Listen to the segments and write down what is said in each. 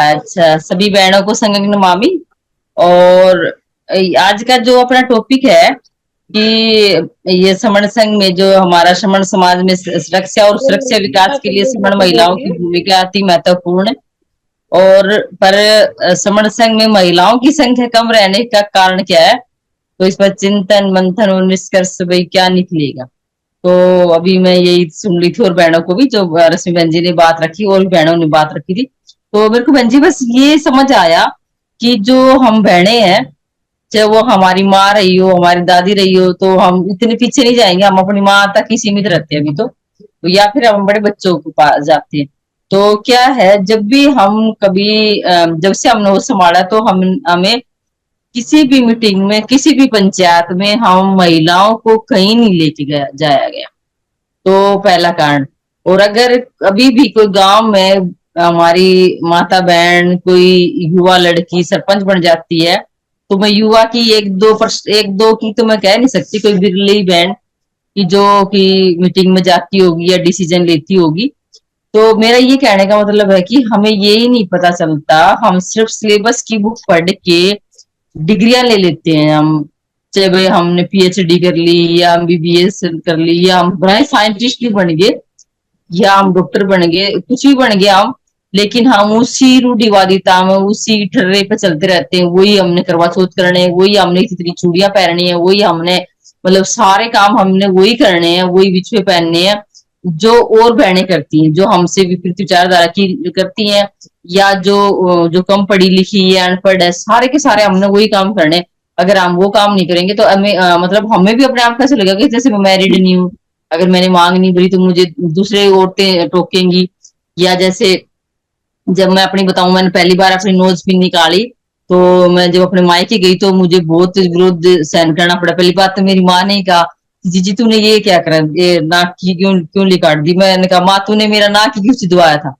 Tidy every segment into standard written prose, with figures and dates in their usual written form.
अच्छा, सभी बहनों को संगीत नमामि। और आज का जो अपना टॉपिक है कि ये समण संघ में जो हमारा समण समाज में सुरक्षा और सुरक्षा विकास के लिए समण महिलाओं की भूमिका अति महत्वपूर्ण है। और पर समण संघ में महिलाओं की संख्या कम रहने का कारण क्या है, तो इस पर चिंतन मंथन और निष्कर्ष भाई क्या निकलेगा। तो अभी मैं यही सुन रही थी, और बहनों को भी, जो रश्मि बहन जी ने बात रखी और भी बहनों ने बात रखी थी, तो मेरे को बहन जी बस ये समझ आया कि जो हम बहनें हैं, चाहे वो हमारी माँ रही हो, हमारी दादी रही हो, तो हम इतने पीछे नहीं जाएंगे, हम अपनी माँ तक ही सीमित रहते हैं अभी तो या फिर हम बड़े बच्चों के पास जाते हैं। तो क्या है, जब भी हम कभी जब से हमने वो संभाला, तो हम हमें किसी भी मीटिंग में, किसी भी पंचायत में हम महिलाओं को कहीं नहीं लेके गया जाया गया। तो पहला कारण। और अगर अभी भी कोई गांव में हमारी माता बहन, कोई युवा लड़की सरपंच बन जाती है, तो मैं युवा की एक दो की तो मैं कह नहीं सकती, कोई बिरली बहन की जो कि मीटिंग में जाती होगी या डिसीजन लेती होगी। तो मेरा ये कहने का मतलब है कि हमें ये ही नहीं पता चलता, हम सिर्फ सिलेबस की बुक पढ़ के डिग्रियां ले लेते हैं हम। चाहे भाई हमने पीएचडी कर ली, या एमबीबीएस कर ली, या हम बड़े साइंटिस्ट भी बन गए, या हम डॉक्टर बन गए, कुछ भी बन गया हम, लेकिन हम उसी रूढ़िवादिता में, उसी ठर्रे पे चलते रहते हैं। वही हमने करवा चौथ करने है, वही हमने इतनी चूड़ियां पहननी है, वही हमने मतलब सारे काम हमने वही करने हैं, वही बिछुए पहनने हैं जो और बहनें करती हैं, जो हमसे विपरीत विचारधारा की करती हैं, या जो कम पढ़ी लिखी है, अनपढ़ है, सारे के सारे हमने वही काम करने हैं। अगर हम वो काम नहीं करेंगे तो हमें मतलब हमें भी अपने आप कैसे लगेगा कि जैसे मैं मैरिड नहीं हूँ, अगर मैंने मांग नहीं भरी तो मुझे दूसरे औरतें टोकेंगी। या जैसे जब मैं अपनी बताऊं, मैंने पहली बार अपनी नोज पिन निकाली, तो मैं जब अपने मायके गई तो मुझे बहुत विरोध सहन करना पड़ा। पहली बात तो मेरी माँ ने कहा, जीजी तूने ये क्या करा, ये नाक की क्यों क्यों काट दी। मैंने कहा, माँ तूने मेरा नाक ही क्यों छिदवाया था।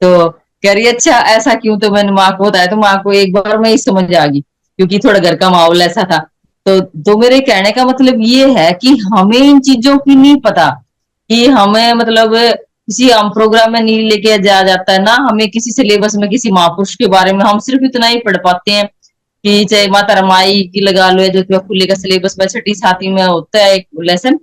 तो कह रही अच्छा ऐसा क्यों, तो मैंने माँ को बताया, तो माँ को एक बार में ही समझ आ गई, क्योंकि थोड़ा घर का माहौल ऐसा था। तो मेरे कहने का मतलब ये है कि हमें इन चीजों की नहीं पता, कि हमें मतलब किसी हम प्रोग्राम में नहीं लेके जाया जाता है ना, हमें किसी सिलेबस में किसी महापुरुष के बारे में हम सिर्फ इतना ही पढ़ पाते हैं कि चाहे माता रमाई की लगा लो, या जो खुले का सिलेबस में छठी सातवीं में होता है एक लेसन,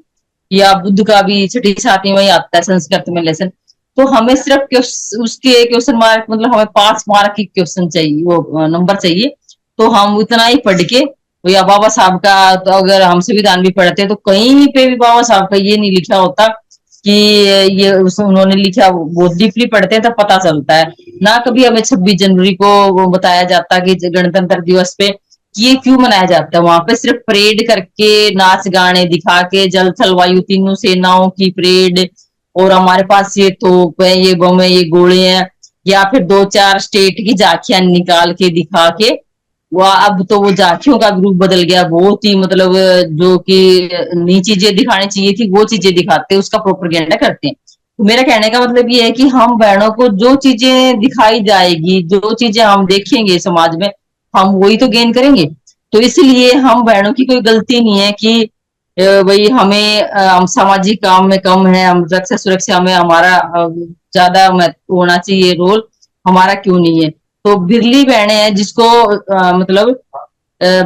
या बुद्ध का भी छठी सातवीं में ही आता है संस्कृत में लेसन। तो हमें सिर्फ उसके क्वेश्चन मार्क, मतलब हमें 5 मार्क की क्वेश्चन चाहिए, वो नंबर चाहिए। तो हम उतना ही पढ़ के, या बाबा साहब का, तो अगर हम संविधान भी पढ़ते हैं तो कहीं पे भी बाबा साहब का ये नहीं लिखा होता कि ये उन्होंने लिखा। वो डीपली पढ़ते हैं तो पता चलता है ना। कभी हमें 26 जनवरी को वो बताया जाता कि गणतंत्र दिवस पे ये क्यों मनाया जाता है। वहां पे सिर्फ परेड करके, नाच गाने दिखा के, जल थल वायु तीनों सेनाओं की परेड, और हमारे पास ये तोप है, ये बम है, ये गोले हैं, या फिर दो चार स्टेट की झांकियां निकाल के दिखा के, वो अब तो वो झांकियों का ग्रुप बदल गया, बहुत ही मतलब जो कि नई चीजें दिखानी चाहिए थी वो चीजें दिखाते हैं, उसका प्रोपेगेंडा करते हैं। तो मेरा कहने का मतलब ये है कि हम बहनों को जो चीजें दिखाई जाएगी, जो चीजें हम देखेंगे समाज में, हम वही तो गेन करेंगे। तो इसलिए हम बहनों की कोई गलती नहीं है कि भाई हमें हम सामाजिक काम में कम है, हम रक्षा सुरक्षा में हमारा ज्यादा महत्व होना चाहिए रोल, हमारा क्यों नहीं है। तो बिरली बहनें हैं जिसको मतलब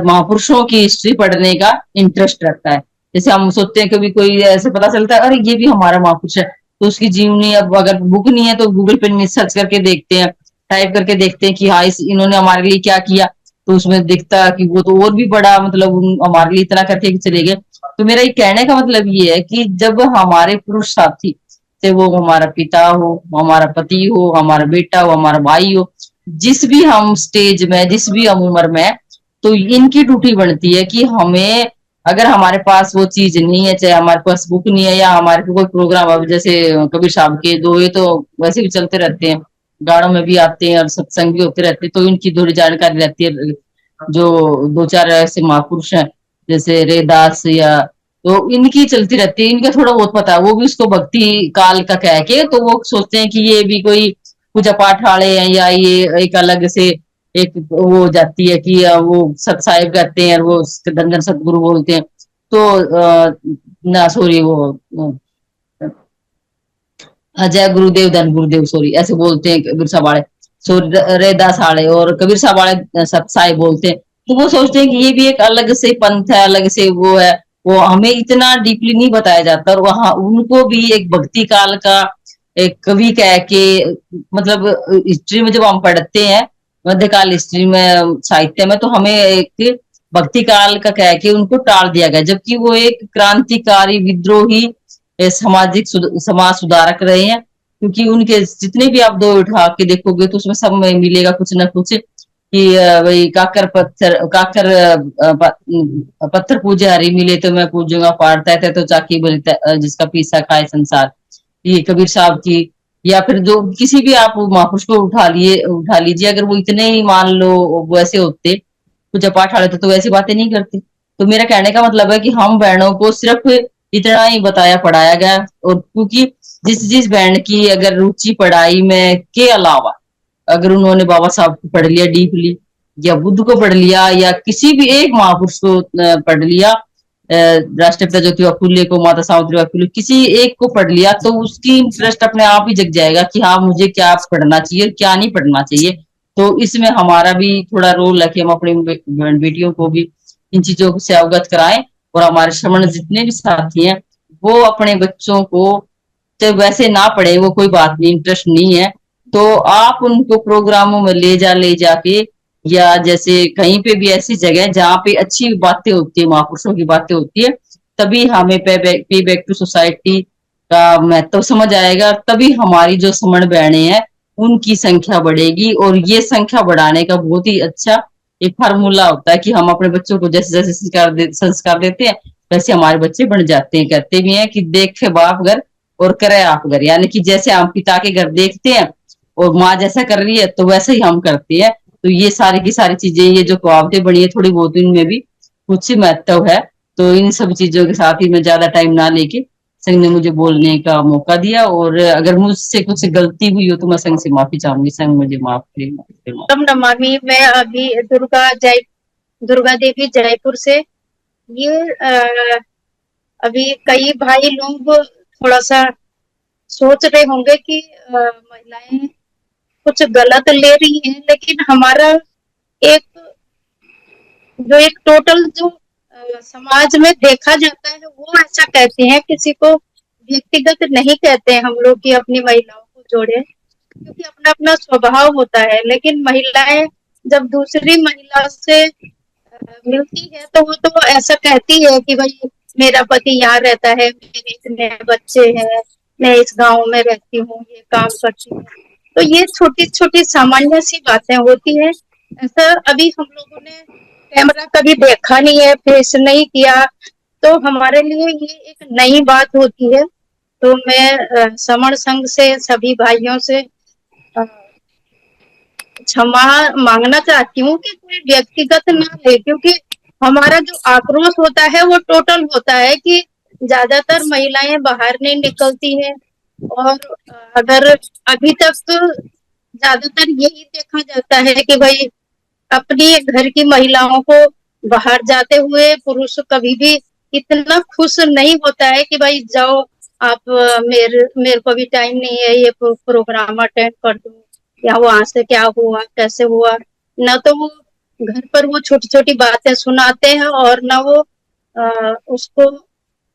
महापुरुषों की हिस्ट्री पढ़ने का इंटरेस्ट रहता है। जैसे हम सोचते हैं कभी कोई ऐसे पता चलता है, अरे ये भी हमारा महापुरुष है, तो उसकी जीवनी, अब अगर बुक नहीं है तो गूगल पे सर्च करके देखते हैं, टाइप करके देखते हैं कि हाँ इन्होंने हमारे लिए क्या किया। तो उसमें दिखता है कि वो तो और भी बड़ा, मतलब हमारे लिए इतना करके चले गए। तो मेरा ये कहने का मतलब ये है कि जब हमारे पुरुष साथी, चाहे वो हमारा पिता हो, हमारा पति हो, हमारा बेटा हो, हमारा भाई हो, जिस भी हम स्टेज में, जिस भी हम उम्र में, तो इनकी ड्यूटी बनती है कि हमें, अगर हमारे पास वो चीज नहीं है, चाहे हमारे पास बुक नहीं है, या हमारे को कोई प्रोग्राम, अब जैसे कबीर साहब के दोहे तो वैसे भी चलते रहते हैं, गानों में भी आते हैं और सत्संग भी होते रहते हैं, तो इनकी थोड़ी जानकारी रहती है। जो दो चार ऐसे महापुरुष हैं, जैसे रेदास, या तो इनकी चलती रहती है, इनका थोड़ा बहुत पता है, वो भी उसको भक्ति काल का कह के, तो वो सोचते हैं कि ये भी कोई पूजा पाठ वाले हैं, या ये एक अलग से एक वो हो जाती है कि वो सत साहिब कहते हैं, और वो धन सतगुरु बोलते हैं। तो ना सॉरी, वो अजय गुरुदेव धन गुरुदेव, सॉरी, ऐसे बोलते हैं बिरसा वाले। सूर्यदास वाले और कबीर साहब वाले सत्साई बोलते हैं, तो वो सोचते हैं कि ये भी एक अलग से पंथ है, अलग से वो है, वो हमें इतना डीपली नहीं बताया जाता। और वहां उनको भी एक भक्ति काल का एक कवि कह के, मतलब हिस्ट्री में जब हम पढ़ते हैं, मध्यकाल हिस्ट्री में, साहित्य में, तो हमें एक भक्ति काल का कह के उनको टाल दिया गया, जबकि वो एक क्रांतिकारी विद्रोही सामाजिक समाज सुधारक रहे हैं। क्योंकि उनके जितने भी आप दो उठा के देखोगे तो उसमें सब में मिलेगा कुछ ना कुछ कि वही काकर पत्थर पूजे हरी मिले तो मैं पूजूंगा, पाड़ता है तो चाकी बोलता जिसका पीसा खाए संसार, ये कबीर साहब की। या फिर जो किसी भी आप महापुरुष को उठा लीजिए, अगर वो इतने ही मान लो वैसे होते, पूजा पाठ वाले तो ऐसी बातें नहीं करते। तो मेरा कहने का मतलब है कि हम बहनों को सिर्फ इतना ही बताया पढ़ाया गया, और क्योंकि जिस जिस बहन की अगर रुचि पढ़ाई में के अलावा, अगर उन्होंने बाबा साहब को पढ़ लिया डीपली, या बुद्ध को पढ़ लिया, या किसी भी एक महापुरुष को पढ़ लिया, राष्ट्रपिता ज्योतिबा फुले को, माता सावित्रीबाई फुले, किसी एक को पढ़ लिया, तो उसकी इंटरेस्ट अपने आप ही जग जाएगा कि हाँ मुझे क्या पढ़ना चाहिए, क्या नहीं पढ़ना चाहिए। तो इसमें हमारा भी थोड़ा रोल है कि हम अपनी बेटियों को भी इन चीजों से अवगत कराएं, और हमारे श्रमण जितने भी साथी हैं वो अपने बच्चों को, तो वैसे ना पढ़े वो कोई बात नहीं, इंटरेस्ट नहीं है, तो आप उनको प्रोग्रामों में ले जाके, या जैसे कहीं पे भी ऐसी जगह जहाँ पे अच्छी बातें होती है, महापुरुषों की बातें होती है, तभी हमें पे बैक टू सोसाइटी का महत्व समझ आएगा, तभी हमारी जो समण बहनें हैं उनकी संख्या बढ़ेगी। और ये संख्या बढ़ाने का बहुत ही अच्छा एक फार्मूला होता है कि हम अपने बच्चों को जैसे जैसे संस्कार देते हैं, वैसे हमारे बच्चे बन जाते हैं। कहते भी हैं कि देखे बाप घर और करे आप घर, यानी कि जैसे हम पिता के घर देखते हैं और माँ जैसा कर रही है तो वैसे ही हम करते हैं। तो ये सारी की सारी चीजें, ये जो कहावतें बनी है थोड़ी बहुत, इनमें भी कुछ महत्व है। तो इन सब चीजों के साथ ही मैं ज्यादा टाइम ना लेके, संघ ने मुझे बोलने का मौका दिया, और अगर मुझसे कुछ गलती हुई हो तो मैं संघ से माफी चाहूंगी। संघ मुझे माफ करेगा। तब नमामि। मैं अभी दुर्गा देवी जयपुर से। ये अभी कई भाई लोग थोड़ा सा सोच रहे होंगे कि महिलाएं कुछ गलत ले रही हैं, लेकिन हमारा एक जो एक टोटल जो समाज में देखा जाता है वो ऐसा कहते हैं, किसी को व्यक्तिगत नहीं कहते हैं हम लोग कि अपनी महिलाओं को जोड़े, क्योंकि अपना अपना स्वभाव होता है। लेकिन महिलाएं जब दूसरी महिला से मिलती है तो वो तो ऐसा कहती है कि भाई मेरा पति यहाँ रहता है, मेरे इतने बच्चे हैं, मैं इस गांव में रहती हूँ, ये काम करती हूँ। तो ये छोटी छोटी सामान्य सी बातें होती है। ऐसा अभी हम लोगों ने कैमरा कभी देखा नहीं है, फेस नहीं किया, तो हमारे लिए ये एक नई बात होती है। तो मैं समण संघ से सभी भाइयों से क्षमा मांगना चाहती हूँ कि कोई व्यक्तिगत ना ले, क्योंकि हमारा जो आक्रोश होता है वो टोटल होता है कि ज्यादातर महिलाएं बाहर नहीं निकलती हैं। और अगर अभी तक ज्यादातर यही देखा जाता है कि भाई अपनी घर की महिलाओं को बाहर जाते हुए पुरुष कभी भी इतना खुश नहीं होता है कि भाई जाओ आप, मेरे मेरे को भी टाइम नहीं है ये प्रोग्राम अटेंड कर दूं, या वहां से क्या हुआ कैसे हुआ। न तो वो घर पर वो छोटी छोटी बातें सुनाते हैं, और न वो उसको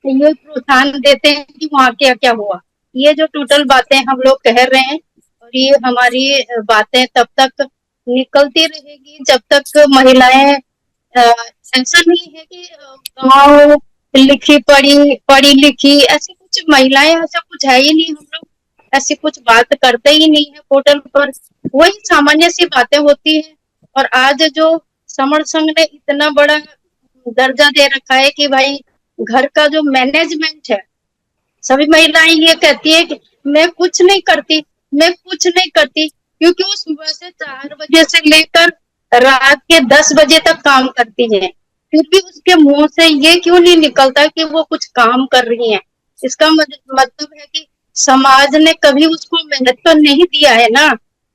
ये प्रोत्साहन देते हैं कि वहाँ क्या क्या हुआ। ये जो टोटल बातें हम लोग कह रहे हैं, और ये हमारी बातें तब तक निकलती रहेगी जब तक महिलाएं ऐसा नहीं है कि गाँव लिखी पढ़ी लिखी ऐसी कुछ महिलाएं, ऐसा कुछ है ही नहीं। हम लोग ऐसी कुछ बात करते ही नहीं है पोर्टल पर, वही सामान्य सी बातें होती है। और आज जो समर संघ ने इतना बड़ा दर्जा दे रखा है कि भाई घर का जो मैनेजमेंट है, सभी महिलाएं ये कहती है कि मैं कुछ नहीं करती, मैं कुछ नहीं करती, क्योंकि वो सुबह से 4 बजे से लेकर रात के 10 बजे तक काम करती है, फिर भी उसके मुंह से ये क्यों नहीं निकलता कि वो कुछ काम कर रही है। इसका मतलब है कि समाज ने कभी उसको महत्व तो नहीं दिया है ना,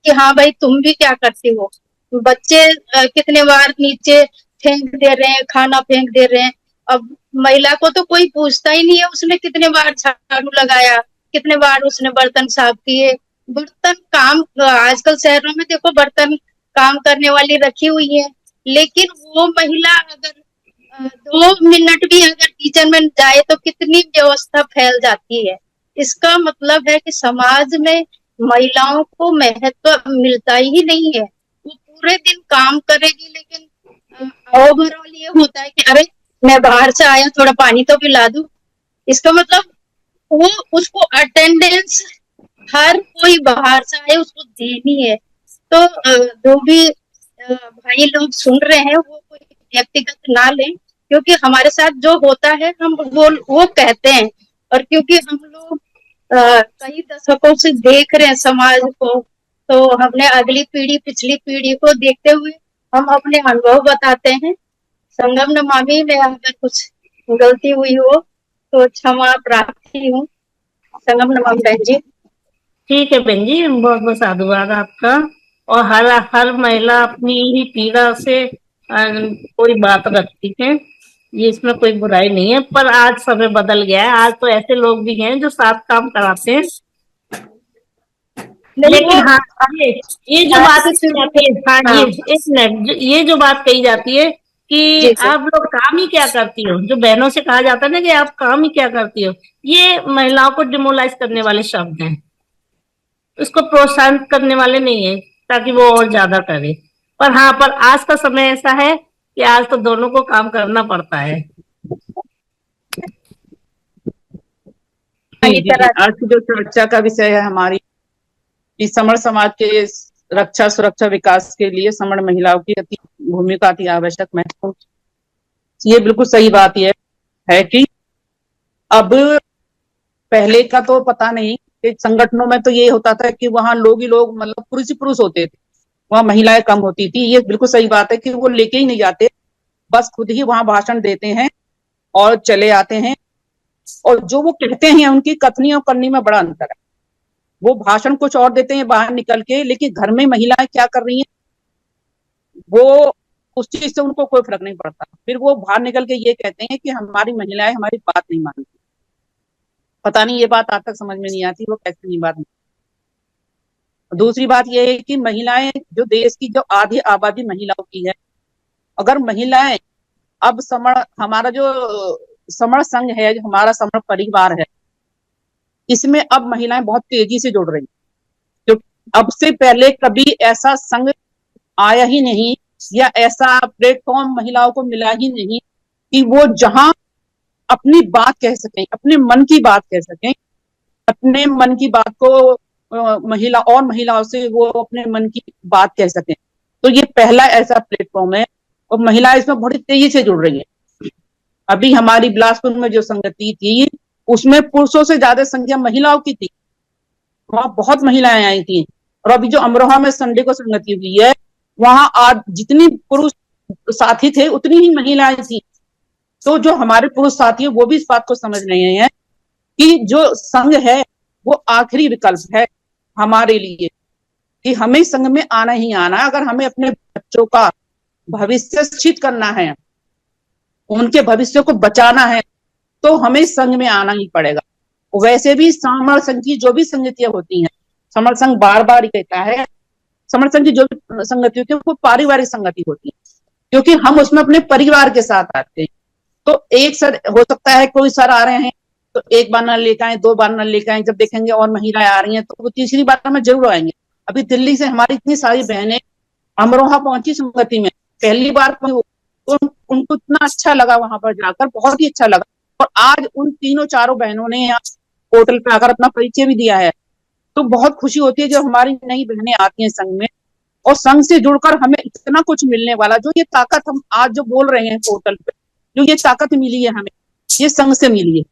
कि हाँ भाई तुम भी क्या करती हो। बच्चे कितने बार नीचे फेंक दे रहे हैं, खाना फेंक दे रहे हैं। अब महिला को तो कोई पूछता ही नहीं है उसने कितने बार झाड़ू लगाया, कितने बार उसने बर्तन साफ किए। बर्तन काम आजकल शहरों में देखो बर्तन काम करने वाली रखी हुई है, लेकिन वो महिला अगर 2 मिनट भी अगर किचन में जाए तो कितनी व्यवस्था फैल जाती है। इसका मतलब है कि समाज में महिलाओं को महत्व मिलता ही नहीं है। वो पूरे दिन काम करेगी, लेकिन ओवरऑल ये होता है कि अरे मैं बाहर से आया, थोड़ा पानी तो पिला दूं। इसका मतलब वो उसको अटेंडेंस हर कोई बाहर से आए उसको देनी है। तो जो भी भाई लोग सुन रहे हैं वो कोई व्यक्तिगत ना लें, क्योंकि हमारे साथ जो होता है हम वो कहते हैं। और क्योंकि हम लोग कई दशकों से देख रहे हैं समाज को, तो हमने अगली पीढ़ी पिछली पीढ़ी को देखते हुए हम अपने अनुभव बताते हैं। संगम नमामि में अगर कुछ गलती हुई हो तो क्षमा प्रार्थी हूँ। संगम नमामि बहन जी। ठीक है बहन जी, बहुत बहुत साधुवाद आपका। और हर हर महिला अपनी ही पीड़ा से कोई बात रखती है, ये इसमें कोई बुराई नहीं है। पर आज समय बदल गया है, आज तो ऐसे लोग भी हैं जो साथ काम कराते हैं। लेकिन हाँ, ये जो बात कही जाती है, हाँ, हाँ, एक मिनट, ये जो बात कही जाती है कि जी जी। आप लोग काम ही क्या करती हो, जो बहनों से कहा जाता है ना कि आप काम ही क्या करती हो, ये महिलाओं को डिमोलाइज करने वाले शब्द हैं। उसको प्रोत्साहित करने वाले नहीं है ताकि वो और ज्यादा करे। पर हाँ, पर आज का समय ऐसा है कि आज तो दोनों को काम करना पड़ता है। जी जी जी, आज की जो चर्चा का विषय है हमारी, इस समण समाज के रक्षा सुरक्षा विकास के लिए समण महिलाओं की अति भूमिका अति आवश्यक महत्वपूर्ण। ये बिल्कुल सही बात ये है कि अब पहले का तो पता नहीं कि संगठनों में तो ये होता था कि वहां लोग ही लोग, मतलब पुरुष ही पुरुष होते थे, वहां महिलाएं कम होती थी। ये बिल्कुल सही बात है कि वो लेके ही नहीं जाते, बस खुद ही वहां भाषण देते हैं और चले आते हैं। और जो वो कहते हैं उनकी कथनी और करनी में बड़ा अंतर है। वो भाषण कुछ और देते हैं बाहर निकल के, लेकिन घर में महिलाएं क्या कर रही हैं वो उस चीज से उनको कोई फर्क नहीं पड़ता। फिर वो बाहर निकल के ये कहते हैं कि हमारी महिलाएं हमारी बात नहीं मानती। पता नहीं ये बात आज तक समझ में नहीं आती वो कैसे नहीं बात। दूसरी बात ये है कि महिलाएं, जो देश की जो आधी आबादी महिलाओं की है, अगर महिलाएं अब समण, हमारा जो समण संघ है, जो हमारा समण परिवार है, इसमें अब महिलाएं बहुत तेजी से जुड़ रही हैं। तो अब से पहले कभी ऐसा संघ आया ही नहीं, या ऐसा प्लेटफॉर्म महिलाओं को मिला ही नहीं कि वो जहां अपनी बात कह सकें, अपने मन की बात कह सकें, अपने मन की बात को महिला और महिलाओं से वो अपने मन की बात कह सकें। तो ये पहला ऐसा प्लेटफॉर्म है और महिलाएं इसमें बड़ी तेजी से जुड़ रही है। अभी हमारी बिलासपुर में जो संगति थी उसमें पुरुषों से ज्यादा संख्या महिलाओं की थी, वहां बहुत महिलाएं आई थी। और अभी जो अमरोहा में संडे को संगति हुई है, वहां आज जितनी पुरुष साथी थे उतनी ही महिलाएं थी। तो जो हमारे पुरुष साथी है वो भी इस बात को समझ रहे हैं कि जो संघ है वो आखिरी विकल्प है हमारे लिए, कि हमें संघ में आना ही आना। अगर हमें अपने बच्चों का भविष्य सुरक्षित करना है, उनके भविष्य को बचाना है, तो हमें संघ में आना ही पड़ेगा। वैसे भी समण संघ की जो भी संगतियां होती हैं, समण संघ बार बार ही कहता है, समण संघ की जो भी संगति होती है वो पारिवारिक संगति होती है, क्योंकि हम उसमें अपने परिवार के साथ आते हैं। तो एक सर हो सकता है, कोई सर आ रहे हैं तो एक बार न लेकर आए, 2 बार न लेकर आए, जब देखेंगे और महिलाएं आ रही हैं तो वो तीसरी बार में जरूर आएंगे। अभी दिल्ली से हमारी इतनी सारी बहनें अमरोहा पहुंची संगति में, पहली बार उनको इतना अच्छा लगा, वहां पर जाकर बहुत ही अच्छा लगा। और आज उन तीनों चारों बहनों ने यहाँ पोर्टल पे आकर अपना परिचय भी दिया है। तो बहुत खुशी होती है जब हमारी नई बहनें आती हैं संघ में, और संघ से जुड़कर हमें इतना कुछ मिलने वाला, जो ये ताकत हम आज जो बोल रहे हैं पोर्टल पे, जो ये ताकत मिली है हमें, ये संघ से मिली है।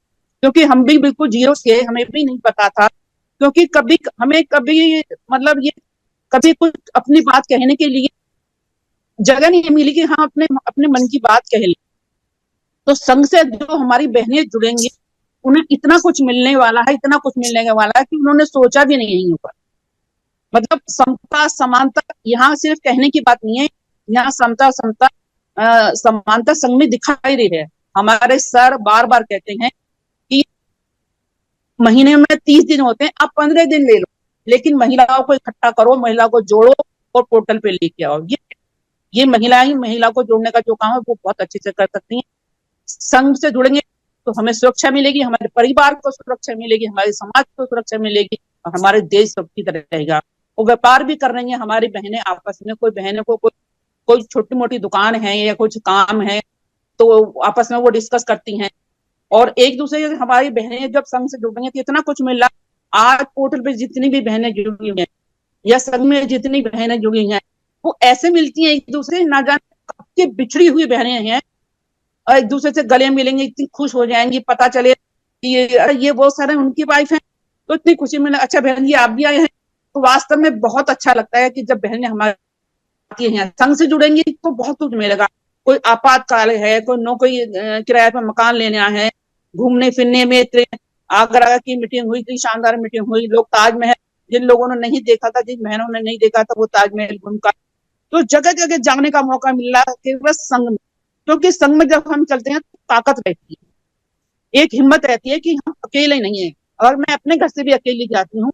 क्योंकि हम भी बिल्कुल जीरो थे, हमें भी नहीं पता था, क्योंकि हमें कभी मतलब ये कभी कुछ अपनी बात कहने के लिए जगह नहीं मिली कि हम अपने अपने मन की बात कह लें। तो संघ से जो हमारी बहनें जुड़ेंगी उन्हें इतना कुछ मिलने वाला है, इतना कुछ मिलने वाला है कि उन्होंने सोचा भी नहीं होगा। मतलब समता समानता यहाँ सिर्फ कहने की बात नहीं है, यहाँ समता समता समानता संघ में दिखाई दे रही है। हमारे सर बार बार कहते हैं कि महीने में 30 दिन होते हैं, आप 15 दिन ले लो, लेकिन महिलाओं को इकट्ठा करो, महिलाओं को जोड़ो और पोर्टल पे लेके आओ। ये महिलाएं ही महिला को जोड़ने का जो काम है वो बहुत अच्छे से कर सकती हैं। संघ से जुड़ेंगे तो हमें सुरक्षा मिलेगी, हमारे परिवार को सुरक्षा मिलेगी, हमारे समाज को सुरक्षा मिलेगी और हमारे देश सुरक्षित रहेगा। वो व्यापार भी कर रही है हमारी बहनें आपस में, कोई बहनों को कोई छोटी मोटी दुकान है या कुछ काम है तो आपस में वो डिस्कस करती हैं और एक दूसरे से। हमारी बहनें जब संघ से जुड़ेंगे तो इतना कुछ मिल रहा। आज पोर्टल पे जितनी भी बहनें जुड़ी हुई हैं या संघ में जितनी बहनें जुड़ी हैं वो ऐसे मिलती हैं एक दूसरे, ना जाने कब की बिछड़ी हुई बहनें हैं और एक दूसरे से गले मिलेंगे, इतनी खुश हो जाएंगी, पता चले कि ये वो सारे उनकी वाइफ है तो इतनी खुशी मिले, अच्छा बहन जी आप भी आए हैं। तो वास्तव में बहुत अच्छा लगता है कि जब बहनें हमारी हैं संघ से जुड़ेंगी तो बहुत कुछ मिलेगा। कोई आपातकाल है, कोई नौकरी किराए पर मकान लेना है, घूमने फिरने में आगरा की मीटिंग हुई थी, शानदार मीटिंग हुई। लोग ताजमहल, जिन लोगों ने नहीं देखा था, जिन बहनों ने नहीं देखा था, वो ताजमहल घूमकर तो जगह जगह जाने का मौका मिल रहा है केवल संघ में। क्योंकि संघ में जब हम चलते हैं तो ताकत रहती है, एक हिम्मत रहती है कि हम अकेले नहीं है। और मैं अपने घर से भी अकेली जाती हूँ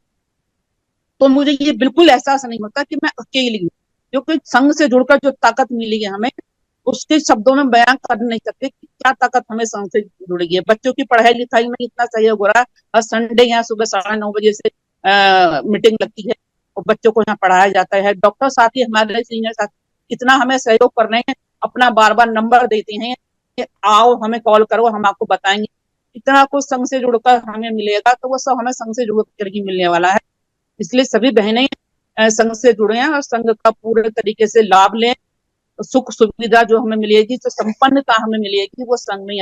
तो मुझे ये बिल्कुल एहसास नहीं होता कि मैं अकेली हूँ, क्योंकि संघ से जुड़कर जो ताकत मिली है हमें उसके शब्दों में बयान कर नहीं सकते कि क्या ताकत हमें संघ से जुड़ी है। बच्चों की पढ़ाई लिखाई में इतना सहयोग हो रहा है। हर संडे यहाँ सुबह 9:30 बजे से मीटिंग लगती है और बच्चों को यहाँ पढ़ाया जाता है। डॉक्टर साथी, हमारे सीनियर साथी इतना हमें सहयोग कर रहे हैं, अपना बार बार नंबर देते हैं कि आओ हमें कॉल करो, हम आपको बताएंगे। इतना कुछ संघ से जुड़कर हमें मिलेगा तो वो सब हमें संघ से जुड़कर ही मिलने वाला है। इसलिए सभी बहनें संघ से जुड़े हैं और संघ का पूरे तरीके से लाभ लें। सुख सुविधा जो हमें मिलेगी, जो संपन्नता हमें मिलेगी वो संघ में